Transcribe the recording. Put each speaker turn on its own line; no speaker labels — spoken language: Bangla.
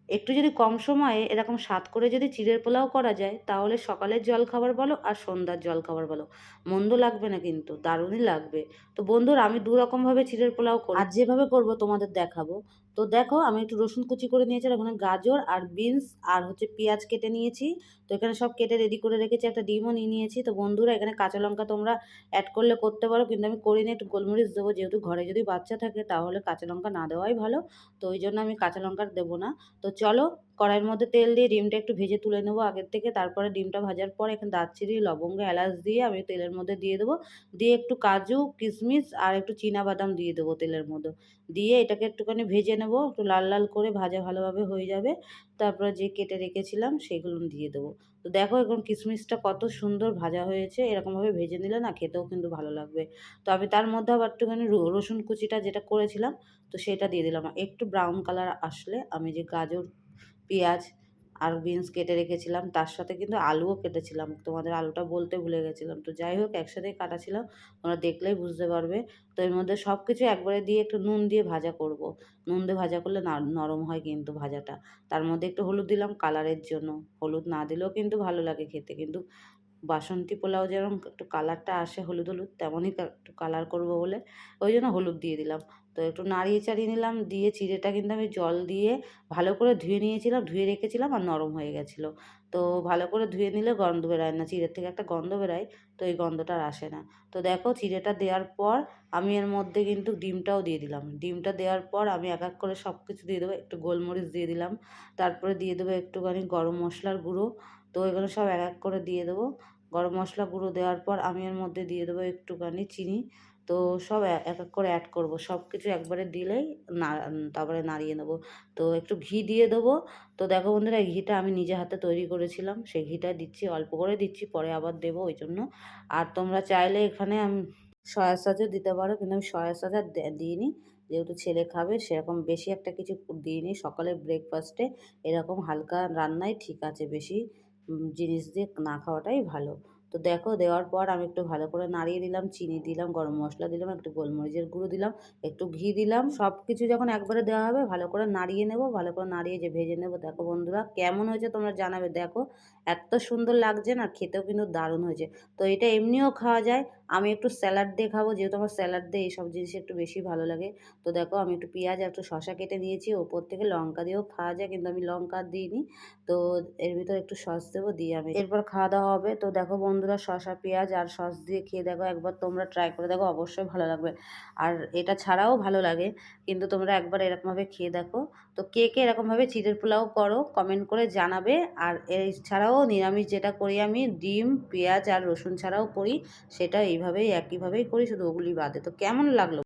একটু যদি কম সময়ে এরকম স্বাদ করে যদি চিড়ের পোলাও করা যায়, তাহলে সকালের জলখাবার বলো আর সন্ধ্যার জলখাবার বলো, মন্দ লাগবে না কিন্তু, দারুণই লাগবে। তো বন্ধুরা, আমি ২ রকমভাবে চিড়ের পোলাও করি। আর যেভাবে করব তোমাদের দেখাবো। তো দেখো, আমি একটু রসুন কুচি করে নিয়েছি, আর ওখানে গাজর আর বিনস আর হচ্ছে পেঁয়াজ কেটে নিয়েছি। তো এখানে সব কেটে রেডি করে রেখেছি, একটা ডিমও নিয়ে নিয়েছি। তো বন্ধুরা, এখানে কাঁচা লঙ্কা তোমরা অ্যাড করলে করতে পারো, কিন্তু আমি করিনি, একটু গোলমরিচ দেবো। যেহেতু ঘরে যদি বাচ্চা থাকে তাহলে কাঁচা লঙ্কা না দেওয়াই ভালো। তো ওই জন্য আমি কাঁচা লঙ্কা দেবো না। তো চলো, কড়াইয়ের মধ্যে তেল দিয়ে ডিমটা একটু ভেজে তুলে নেবো আগের থেকে। তারপরে ডিমটা ভাজার পর এখানে দারচিনি, লবঙ্গ, এলাচ দিয়ে আমি তেলের মধ্যে দিয়ে দেবো। দিয়ে একটু কাজু, কিশমিশ আর একটু বাদাম দিয়ে দেবো তেলের মধ্যে। দিয়ে এটাকে একটুখানি ভেজে নেবো, একটু লাল লাল করে ভাজা ভালোভাবে হয়ে যাবে। তারপরে যে কেটে রেখেছিলাম সেগুলো দিয়ে দেবো। তো দেখো, এখন কিশমিশটা কত সুন্দর ভাজা হয়েছে। এরকমভাবে ভেজে নিলে না খেতেও কিন্তু ভালো লাগবে। তো আমি তার মধ্যে আবার একটুখানি রসুন কুচিটা যেটা করেছিলাম, তো সেটা দিয়ে দিলাম। একটু ব্রাউন কালার আসলে আমি যে গাজর, পেঁয়াজ আর বিনস কেটে রেখেছিলাম, তার সাথে কিন্তু আলুও কেটেছিলাম। তোমাদের আলুটা বলতে ভুলে গেছিলাম। তো যাই হোক, একসাথেই কাটা ছিল। তোমরা দেখলেই বুঝতে পারবে। তো এর মধ্যে সব কিছু একবারে দিয়ে একটু নুন দিয়ে ভাজা করব। নুন দিয়ে ভাজা করলে নরম হয় কিন্তু ভাজাটা। তার মধ্যে একটু হলুদ দিলাম কালারের জন্য। হলুদ না দিলেও কিন্তু ভালো লাগে খেতে। কিন্তু বাসন্তী পোলাও যেরকম একটু কালারটা আসে হলুদ, হলুদ, তেমনই একটু কালার করব বলে ওই জন্য হলুদ দিয়ে দিলাম। তো একটু নাড়িয়ে চাড়িয়ে নিলাম। দিয়ে চিড়েটা কিন্তু আমি জল দিয়ে ভালো করে ধুয়ে নিয়েছিলাম, ধুয়ে রেখেছিলাম আর নরম হয়ে গেছিলো। তো ভালো করে ধুয়ে নিলে গন্ধ বেরোয় না। চিড়ের থেকে একটা গন্ধ বেরোয়, তো এই গন্ধটা আর আসে না। তো দেখো, চিড়েটা দেওয়ার পর আমি এর মধ্যে কিন্তু ডিমটাও দিয়ে দিলাম। ডিমটা দেওয়ার পর আমি এক এক করে সব কিছু দিয়ে দেবো। একটু গোলমরিচ দিয়ে দিলাম। তারপরে দিয়ে দেবো একটুখানি গরম মশলার গুঁড়ো। তো এগুলো সব এক এক করে দিয়ে দেবো। গরম মশলা গুঁড়ো দেওয়ার পর আমি এর মধ্যে দিয়ে দেবো একটুখানি চিনি। তো সব এক এক করে অ্যাড করব। সব কিছু একবারে দিলেই না, তারপরে নাড়িয়ে নেব। তো একটু ঘি দিয়ে দেবো। তো দেখো বন্ধুরা, এই ঘিটা আমি নিজে হাতে তৈরি করেছিলাম। সেই ঘিটা দিচ্ছি, অল্প করে দিচ্ছি, পরে আবার দেবো ওই জন্য। আর তোমরা চাইলে এখানে সয়া সসও দিতে পারো, কিন্তু আমি সয়া সস আর দিইনি। যেহেতু ছেলে খাবে, সেরকম বেশি একটা কিছু দিইনি। সকালের ব্রেকফাস্টে এরকম হালকা রান্নাই ঠিক আছে, বেশি জিনিস দিয়ে না খাওয়াটাই ভালো। তো দেখো, দেওয়ার পর আমি একটু ভালো করে নাড়িয়ে দিলাম, চিনি দিলাম, গরম মশলা দিলাম, একটু গোলমরিচের গুঁড়ো দিলাম, একটু ঘি দিলাম। সব কিছু যখন একবারে দেওয়া হবে ভালো করে নাড়িয়ে নেব, ভালো করে নাড়িয়ে যে ভেজে নেব। দেখো বন্ধুরা, কেমন হয়েছে তোমরা জানাবে। দেখো, এত সুন্দর লাগছে না, খেতেও কিন্তু দারুণ হয়েছে। তো এটা এমনিও খাওয়া যায়। আমি একটু স্যালাড দিয়ে খাবো, যেহেতু আমার স্যালাড দিয়ে এইসব জিনিস একটু বেশি ভালো লাগে। তো দেখো, আমি একটু পেঁয়াজ আর একটু শসা কেটে নিয়েছি। ওপর থেকে লঙ্কা দিয়েও খাওয়া যায়, কিন্তু আমি লঙ্কা দিইনি। তো এর ভিতরে একটু সস দেবো, দিয়ে আমি এরপর খাওয়া দাওয়া হবে। তো দেখো বন্ধুরা, শসা, পেঁয়াজ আর সস দিয়ে খেয়ে দেখো একবার, তোমরা ট্রাই করে দেখো, অবশ্যই ভালো লাগবে। আর এটা ছাড়াও ভালো লাগে, কিন্তু তোমরা একবার এরকমভাবে খেয়ে দেখো। তো কে কে এরকমভাবে চিড়ের পোলাও করো কমেন্ট করে জানাবে। আর এর ছাড়াও নিরামিষ যেটা করি আমি, ডিম, পেঁয়াজ আর রসুন ছাড়াও করি, সেটা এইভাবেই একইভাবেই করি, শুধু ওগুলি বাদে। তো কেমন লাগলো?